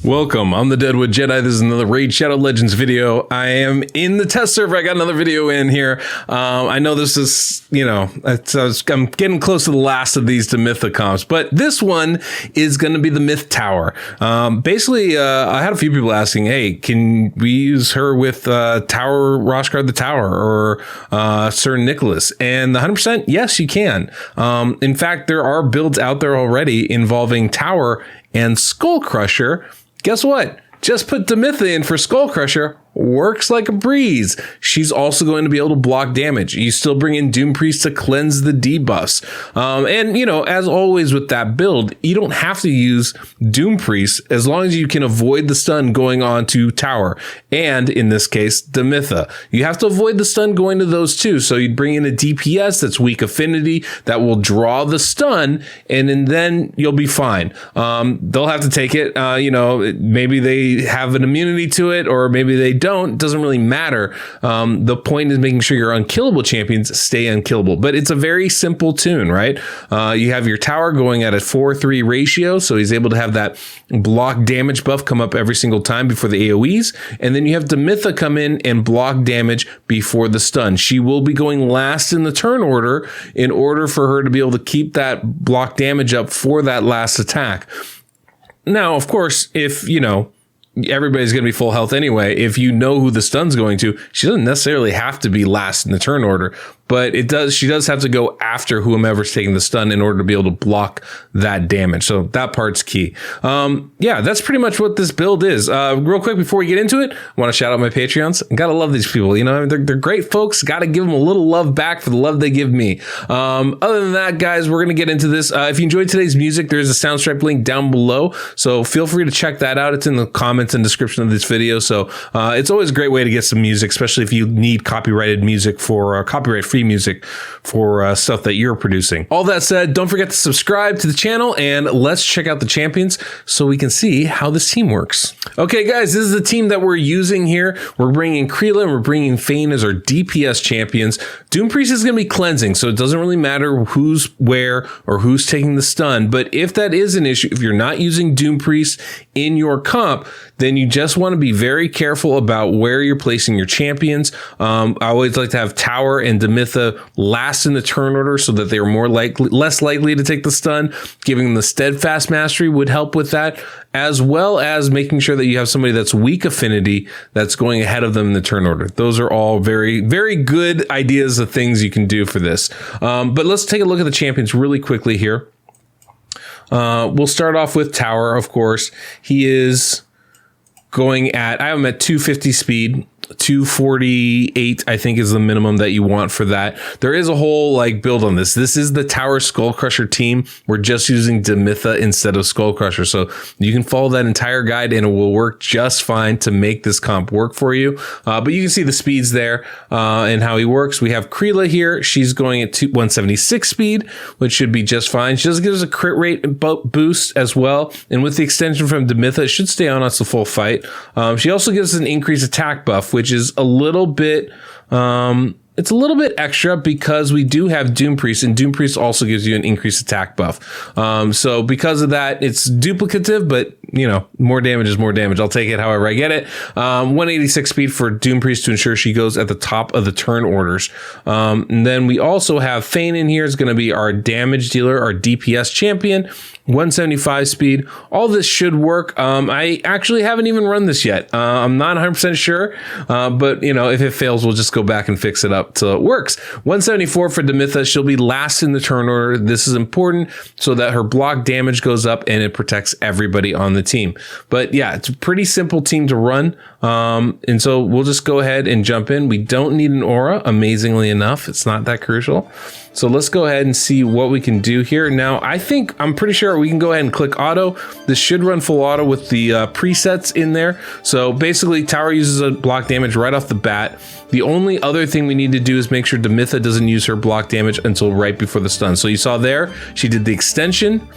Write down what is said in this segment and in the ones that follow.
Welcome, I'm the Deadwood Jedi. This is another Raid Shadow Legends video. I am in the test server. I got another video in here. I know this is, I'm getting close to the last of these Demytha comps, but this one is going to be the Myth Tower. Basically, I had a few people asking, hey, can we use her with Tower Roshguard the Tower or Sir Nicholas? And the 100%, yes, you can. In fact, there are builds out there already involving Tower and Skullcrusher. Guess what? Just put Demytha in for Skullcrusher. Works like a breeze. She's also going to be able to block damage. You still bring in Doom Priest to cleanse the debuffs. And, as always with that build, you don't have to use Doom Priest as long as you can avoid the stun going on to Tower. And in this case, Demytha. You have to avoid the stun going to those two. So you'd bring in a DPS that's weak affinity that will draw the stun, and then you'll be fine. They'll have to take it. Maybe they have an immunity to it, or maybe they don't. It doesn't really matter. The point is making sure your unkillable champions stay unkillable, but it's a very simple tune, right? You have your Tower going at a 4-3 ratio, so he's able to have that block damage buff come up every single time before the AoEs, and then you have Demytha come in and block damage before the stun. She will be going last in the turn order in order for her to be able to keep that block damage up for that last attack. Now, of course, if, everybody's going to be full health anyway. If you know who the stun's going to, she doesn't necessarily have to be last in the turn order, but she does have to go after whomever's taking the stun in order to be able to block that damage. So that part's key. That's pretty much what this build is. Real quick before we get into it, I want to shout out my Patreons. Gotta love these people. They're great folks. Got to give them a little love back for the love they give me. Other than that, guys, we're going to get into this. If you enjoyed today's music, there's a Soundstripe link down below. So feel free to check that out. It's in the comments and description of this video. So it's always a great way to get some music, especially if you need copyrighted music for copyright-free music for stuff that you're producing. All that said, don't forget to subscribe to the channel, and let's check out the champions so we can see how this team works. Okay, guys, this is the team that we're using here. We're bringing Kreela and we're bringing Fane as our DPS champions. Doom Priest is going to be cleansing, so it doesn't really matter who's where or who's taking the stun. But if that is an issue, if you're not using Doom Priest in your comp, then you just want to be very careful about where you're placing your champions. I always like to have Tower and Demytha last in the turn order so that they're less likely to take the stun. Giving them the steadfast mastery would help with that, as well as making sure that you have somebody that's weak affinity that's going ahead of them in the turn order. Those are all very, very good ideas of things you can do for this. But let's take a look at the champions really quickly here. We'll start off with Tower, of course. He is going at, I have him at 250 speed. 248 I think is the minimum that you want for that. There is a whole build on this. This is the Tower Skullcrusher team. We're just using Demytha instead of Skullcrusher, so you can follow that entire guide and it will work just fine to make this comp work for you. But you can see the speeds there and how he works. We have Kreela here. She's going at 176 speed, which should be just fine. She does give us a crit rate boost as well, and with the extension from Demytha, it should stay on us the full fight. She also gives us an increased attack buff, which is a little bit it's a little bit extra because we do have Doom Priest, and Doom Priest also gives you an increased attack buff. So because of that, it's duplicative, but more damage is more damage. I'll take it however I get it. 186 speed for Doom Priest to ensure she goes at the top of the turn orders. And then we also have Fane in here. Is going to be our damage dealer, our DPS champion. 175 speed. All this should work. I actually haven't even run this yet. I'm not 100% sure, but if it fails, we'll just go back and fix it up till it works. 174 for Demytha. She'll be last in the turn order. This is important so that her block damage goes up and it protects everybody on the team. But yeah, it's a pretty simple team to run. And so we'll just go ahead and jump in. We don't need an aura, amazingly enough. It's not that crucial. So let's go ahead and see what we can do here. Now, I'm pretty sure we can go ahead and click auto. This should run full auto with the presets in there. So basically, Tower uses a block damage right off the bat. The only other thing we need to do is make sure Demytha doesn't use her block damage until right before the stun. So you saw there, she did the extension.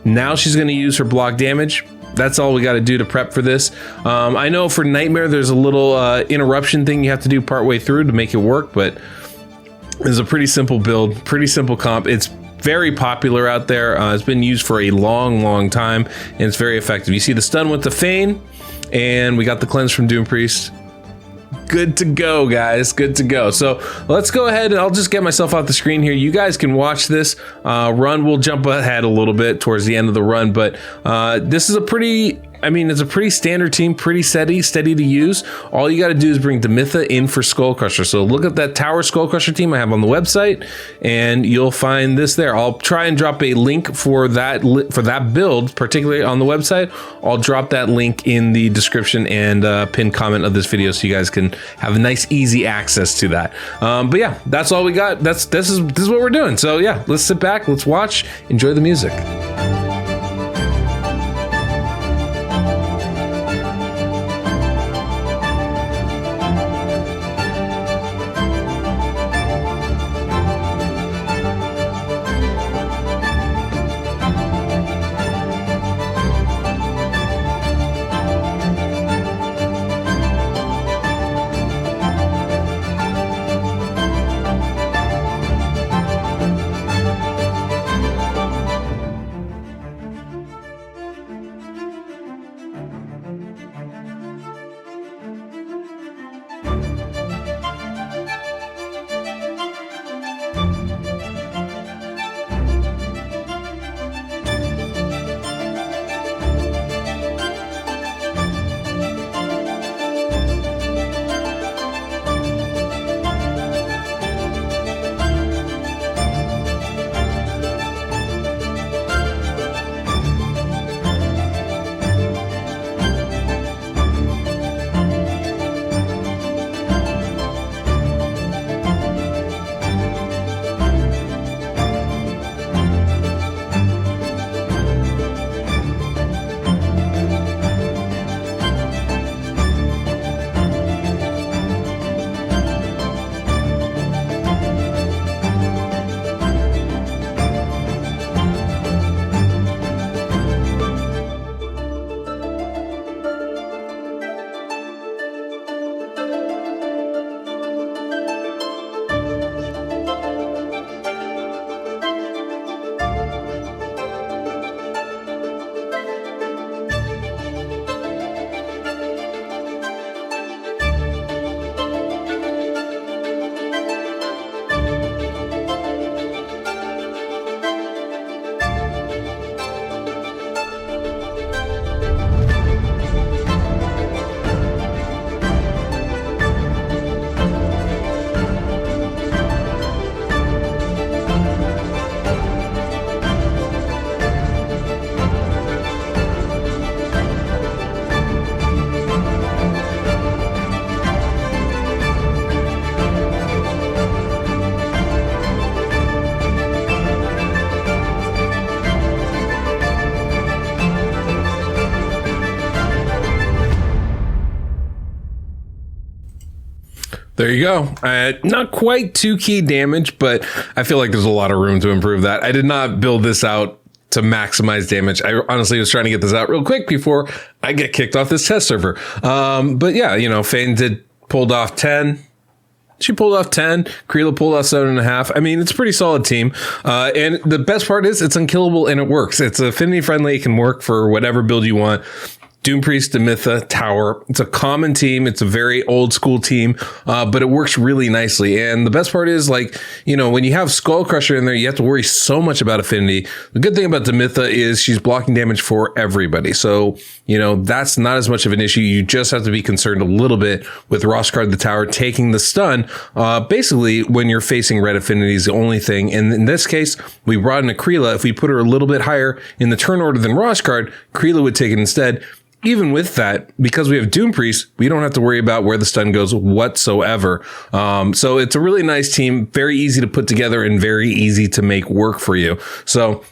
Now she's going to use her block damage. That's all we got to do to prep for this. I know for Nightmare, there's a little interruption thing you have to do partway through to make it work, but it's a pretty simple build, pretty simple comp. It's very popular out there. It's been used for a long time, and it's very effective. You see the stun with the Feign, and we got the cleanse from Doom Priest. Good to go, guys. Good to go. So let's go ahead and I'll just get myself off the screen here. You guys can watch this run. We'll jump ahead a little bit towards the end of the run, but this is a pretty... I mean, it's a pretty standard team, pretty steady to use. All you got to do is bring Demytha in for Skullcrusher. So look at that Tower Skullcrusher team I have on the website, and you'll find this there. I'll try and drop a link for that build, particularly on the website. I'll drop that link in the description and pinned comment of this video, so you guys can have a nice, easy access to that. But yeah, that's all we got. This is what we're doing. So yeah, let's sit back, let's watch, enjoy the music. There you go. Not quite 2 key damage, but I feel like there's a lot of room to improve that. I did not build this out to maximize damage. I honestly was trying to get this out real quick before I get kicked off this test server. But yeah, you know, Feign pulled off 10. She pulled off 10. Creela pulled off 7.5. I mean, it's a pretty solid team. And the best part is it's unkillable and it works. It's affinity friendly. It can work for whatever build you want. Doom Priest, Demytha, Tower. It's a common team. It's a very old school team, but it works really nicely. And the best part is, like, you know, when you have Skullcrusher in there, you have to worry so much about affinity. The good thing about Demytha is she's blocking damage for everybody. So, you know, that's not as much of an issue. You just have to be concerned a little bit with Roscard the Tower taking the stun. Basically, when you're facing red affinity is the only thing. And in this case, we brought in a Creela. If we put her a little bit higher in the turn order than Roscard, Creela would take it instead. Even with that, because we have Doom Priest, we don't have to worry about where the stun goes whatsoever. So it's a really nice team, very easy to put together and very easy to make work for you. So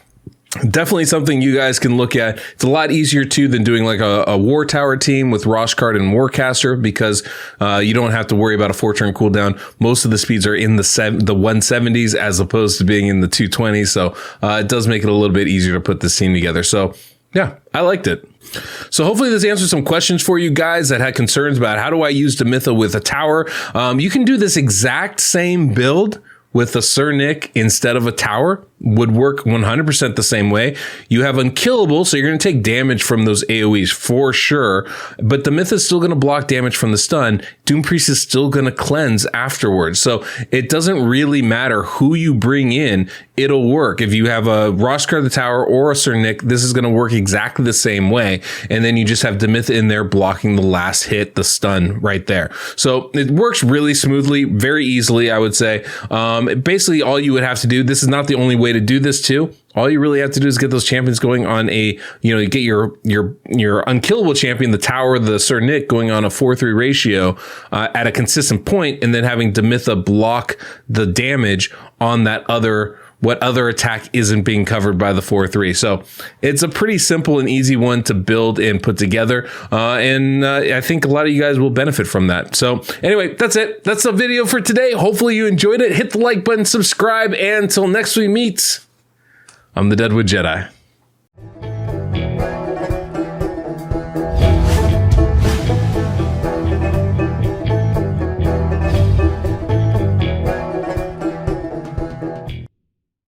definitely something you guys can look at. It's a lot easier too than doing like a War Tower team with Roscard and Warcaster, because you don't have to worry about a 4-turn cooldown. Most of the speeds are in the 170s as opposed to being in the 220s. So it does make it a little bit easier to put this team together. So yeah, I liked it. So hopefully this answers some questions for you guys that had concerns about how do I use Demytha with a tower. You can do this exact same build with a Sir Nick instead of a tower. would work 100% the same way. You have Unkillable, so you're going to take damage from those AoEs for sure, but Demytha is still going to block damage from the stun. Doom Priest is still going to cleanse afterwards. So it doesn't really matter who you bring in, it'll work. If you have a Roskar the Tower or a Sir Nick, this is going to work exactly the same way. And then you just have Demytha in there blocking the last hit, the stun right there. So it works really smoothly, very easily, I would say. Basically, all you would have to do, this is not the only way to do this too. All you really have to do is get those champions going on a, you get your Unkillable champion, the Tower, the Sir Nick, going on a 4-3 ratio at a consistent point, and then having Demytha block the damage on that other attack isn't being covered by the 4-3. So it's a pretty simple and easy one to build and put together. And I think a lot of you guys will benefit from that. So anyway, that's it. That's the video for today. Hopefully you enjoyed it. Hit the like button, subscribe, and until next we meet, I'm the Deadwood Jedi.